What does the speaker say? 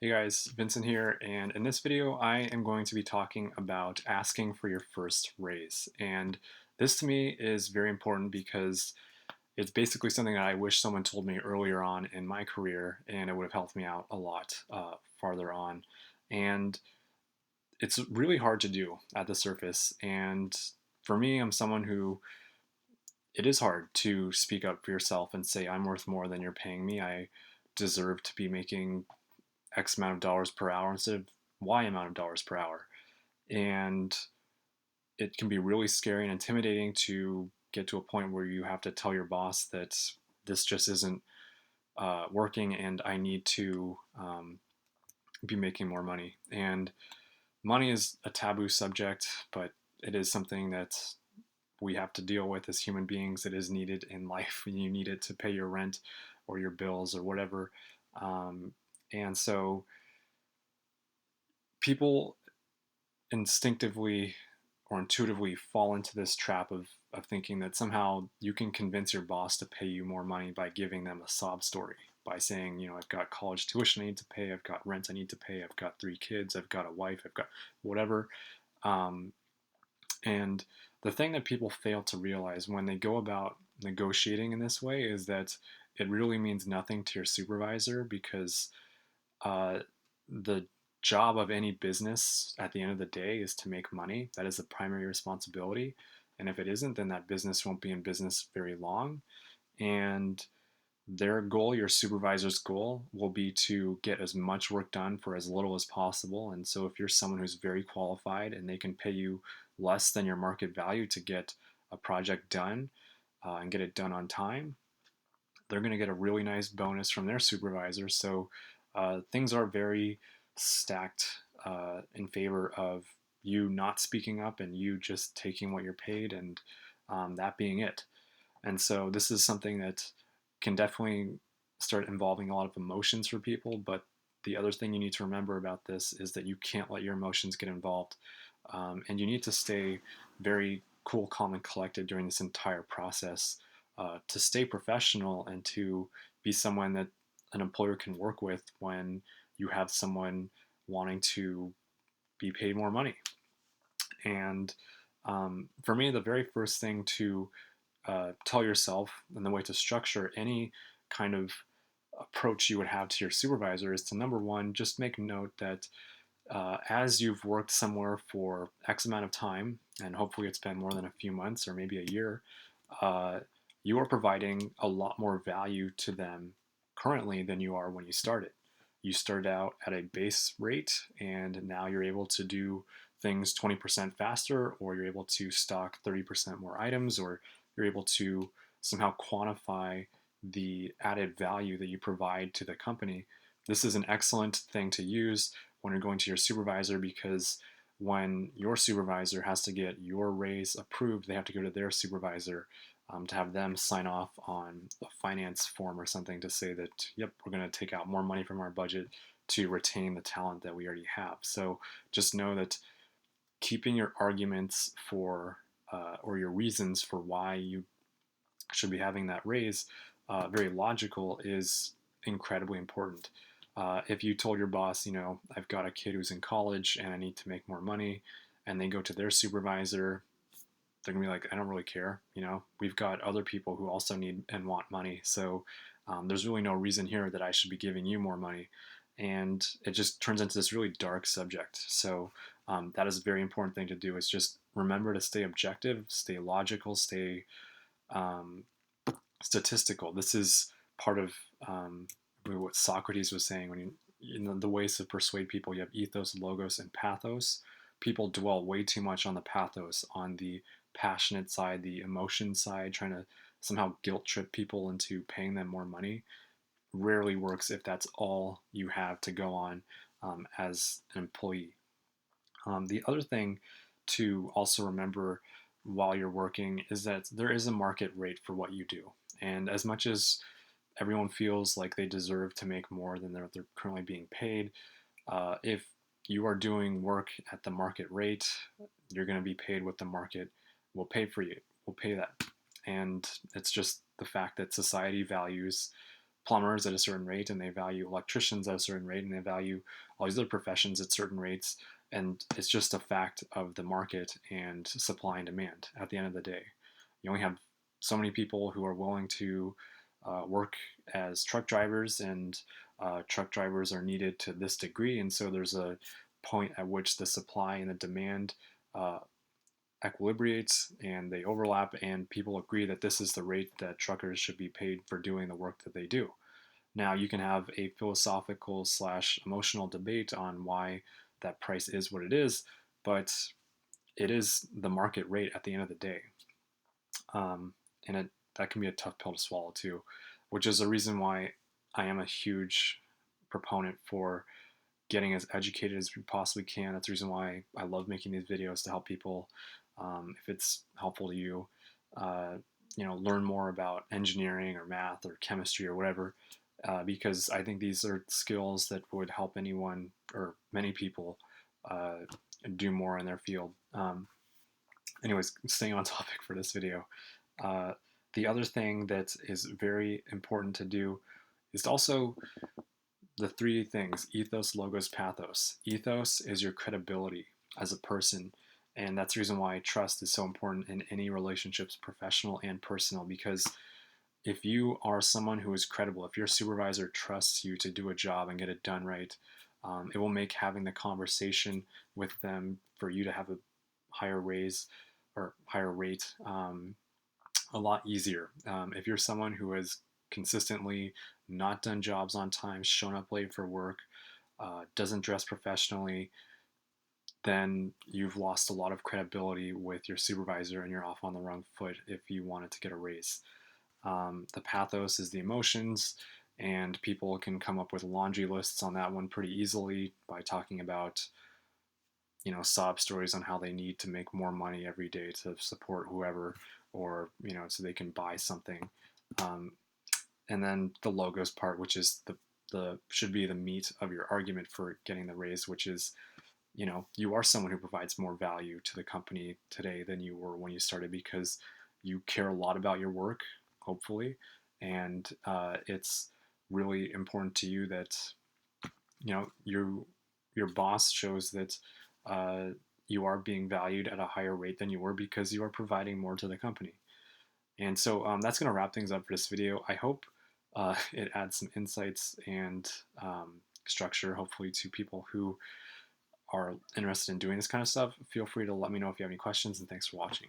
Hey guys, Vincent here, and in this video I am going to be talking about asking for your first raise. And this to me is very important because it's basically something that I wish someone told me earlier on in my career, and it would have helped me out a lot farther on. And it's really hard to do at the surface. And for me, I'm someone who it is hard to speak up for yourself and say, I'm worth more than you're paying me. I deserve to be making X amount of dollars per hour instead of Y amount of dollars per hour. And it can be really scary and intimidating to get to a point where you have to tell your boss that this just isn't working and I need to be making more money. And money is a taboo subject, but it is something that we have to deal with as human beings. It is needed in life. You need it to pay your rent or your bills or whatever. Um, and so people instinctively or intuitively fall into this trap of thinking that somehow you can convince your boss to pay you more money by giving them a sob story, by saying, I've got college tuition I need to pay, I've got rent I need to pay, I've got 3 kids, I've got a wife, I've got whatever. Um, and the thing that people fail to realize when they go about negotiating in this way is that it really means nothing to your supervisor because uh, the job of any business at the end of the day is to make money. That is the primary responsibility. And if it isn't, then that business won't be in business very long. And their goal, your supervisor's goal, will be to get as much work done for as little as possible. And so if you're someone who's very qualified and they can pay you less than your market value to get a project done and get it done on time, they're going to get a really nice bonus from their supervisor. So things are very stacked in favor of you not speaking up and you just taking what you're paid and that being it. And so this is something that can definitely start involving a lot of emotions for people. But the other thing you need to remember about this is that you can't let your emotions get involved. And you need to stay very cool, calm, and collected during this entire process to stay professional and to be someone that an employer can work with when you have someone wanting to be paid more money. And for me, the very first thing to tell yourself and the way to structure any kind of approach you would have to your supervisor is to number one, just make note that as you've worked somewhere for X amount of time, and hopefully it's been more than a few months or maybe a year, uh, you are providing a lot more value to them currently than you are when you started. You started out at a base rate, and now you're able to do things 20% faster, or you're able to stock 30% more items, or you're able to somehow quantify the added value that you provide to the company. This is an excellent thing to use when you're going to your supervisor because when your supervisor has to get your raise approved, they have to go to their supervisor to have them sign off on a finance form or something to say that, yep, we're going to take out more money from our budget to retain the talent that we already have. So just know that keeping your arguments for or your reasons for why you should be having that raise very logical is incredibly important. If you told your boss, I've got a kid who's in college and I need to make more money, and they go to their supervisor, they're gonna be like, I don't really care. We've got other people who also need and want money. So there's really no reason here that I should be giving you more money. And it just turns into this really dark subject. So that is a very important thing to do is just remember to stay objective, stay logical, stay um, statistical. This is part of what Socrates was saying when the ways to persuade people. You have ethos, logos, and pathos. People dwell way too much on the pathos, on the passionate side, the emotion side, trying to somehow guilt trip people into paying them more money. Rarely works if that's all you have to go on as an employee. The other thing to also remember while you're working is that there is a market rate for what you do. And as much as everyone feels like they deserve to make more than they're currently being paid, if you are doing work at the market rate, you're going to be paid what the market will pay for you, will pay that. And it's just the fact that society values plumbers at a certain rate, and they value electricians at a certain rate, and they value all these other professions at certain rates. And it's just a fact of the market and supply and demand at the end of the day. You only have so many people who are willing to work as truck drivers, and truck drivers are needed to this degree. And so there's a point at which the supply and the demand uh, equilibrates and they overlap, and people agree that this is the rate that truckers should be paid for doing the work that they do. Now, you can have a philosophical slash emotional debate on why that price is what it is, but it is the market rate at the end of the day. And that can be a tough pill to swallow too, which is the reason why I am a huge proponent for getting as educated as we possibly can. That's the reason why I love making these videos, to help people, if it's helpful to you, uh, learn more about engineering or math or chemistry or whatever, because I think these are skills that would help anyone or many people uh, do more in their field. Anyways, staying on topic for this video, uh, the other thing that is very important to do is to also the three things: ethos, logos, pathos. Ethos is your credibility as a person. And that's the reason why trust is so important in any relationships, professional and personal, because if you are someone who is credible, if your supervisor trusts you to do a job and get it done right, it will make having the conversation with them for you to have a higher raise or higher rate a lot easier. If you're someone who has consistently not done jobs on time, shown up late for work, doesn't dress professionally, then you've lost a lot of credibility with your supervisor and you're off on the wrong foot if you wanted to get a raise. The pathos is the emotions, and people can come up with laundry lists on that one pretty easily by talking about, sob stories on how they need to make more money every day to support whoever, or, so they can buy something. Um, and then the logos part, which is the should be the meat of your argument for getting the raise, which is, you are someone who provides more value to the company today than you were when you started, because you care a lot about your work, hopefully, and it's really important to you that your boss shows that uh, you are being valued at a higher rate than you were because you are providing more to the company. And so that's going to wrap things up for this video. I hope it adds some insights and structure, hopefully, to people who are interested in doing this kind of stuff. Feel free to let me know if you have any questions, and thanks for watching.